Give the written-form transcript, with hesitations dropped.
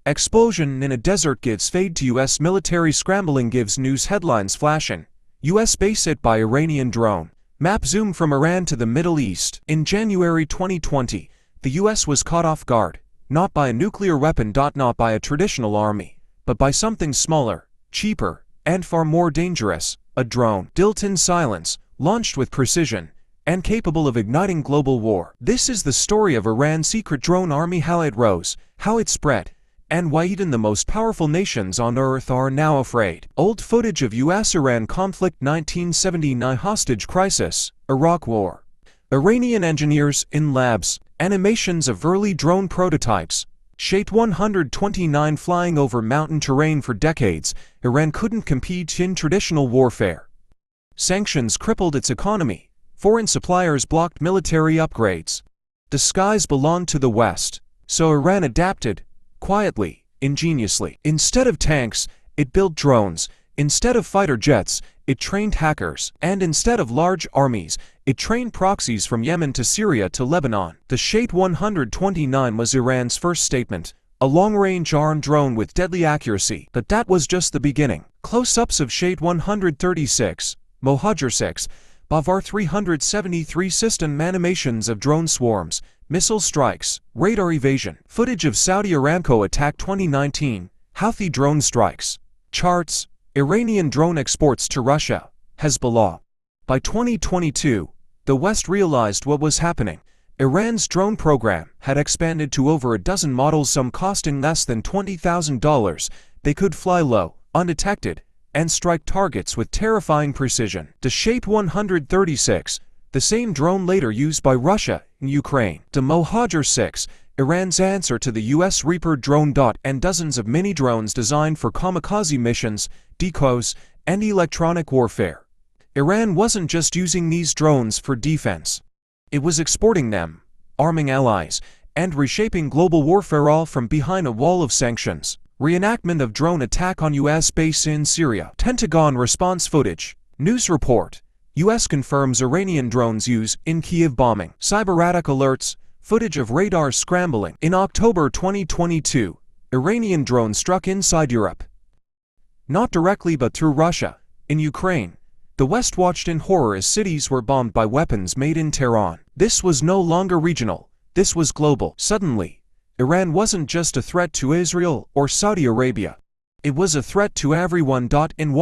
Explosion in a desert gives fade to U.S. military scrambling gives news headlines flashing. U.S. base hit by Iranian drone. Map zoom from Iran to the Middle East. In January 2020, the U.S. was caught off guard, not by a nuclear weapon. Not by a traditional army, but by something smaller, cheaper, and far more dangerous, a drone. Built in silence, launched with precision, and capable of igniting global war. This is the story of Iran's secret drone army, how it rose, how it spread, and why even the most powerful nations on earth are now afraid. Old footage of US-Iran conflict, 1979 hostage crisis, Iraq war. Iranian engineers in labs, animations of early drone prototypes. Shahed 129 flying over mountain terrain for decades, Iran couldn't compete in traditional warfare. Sanctions crippled its economy. Foreign suppliers blocked military upgrades. The skies belonged to the West, so Iran adapted, quietly, ingeniously. Instead of tanks, it built drones. Instead of fighter jets, it trained hackers. And instead of large armies, it trained proxies from Yemen to Syria to Lebanon. The Shahed 129 was Iran's first statement, a long-range armed drone with deadly accuracy. But that was just the beginning. Close-ups of Shahed 136, Mohajer 6, Bavar 373 system animations of drone swarms, missile strikes, radar evasion. Footage of Saudi Aramco attack 2019, Houthi drone strikes. Charts, Iranian drone exports to Russia, Hezbollah. By 2022, the West realized what was happening. Iran's drone program had expanded to over a dozen models, some costing less than $20,000. They could fly low, undetected, and strike targets with terrifying precision. The Shahed 136, the same drone later used by Russia in Ukraine. The Mohajer 6, Iran's answer to the US Reaper drone. And dozens of mini-drones designed for kamikaze missions, decoys, and electronic warfare. Iran wasn't just using these drones for defense. It was exporting them, arming allies, and reshaping global warfare, all from behind a wall of sanctions. Reenactment of drone attack on US base in Syria. Pentagon response footage. News report. US confirms Iranian drones use in Kyiv bombing. Cyberattack alerts. Footage of radar scrambling. In October 2022, Iranian drone struck inside Europe. Not directly but through Russia. In Ukraine, the West watched in horror as cities were bombed by weapons made in Tehran. This was no longer regional. This was global. Suddenly, Iran wasn't just a threat to Israel or Saudi Arabia. It was a threat to everyone. In Washington,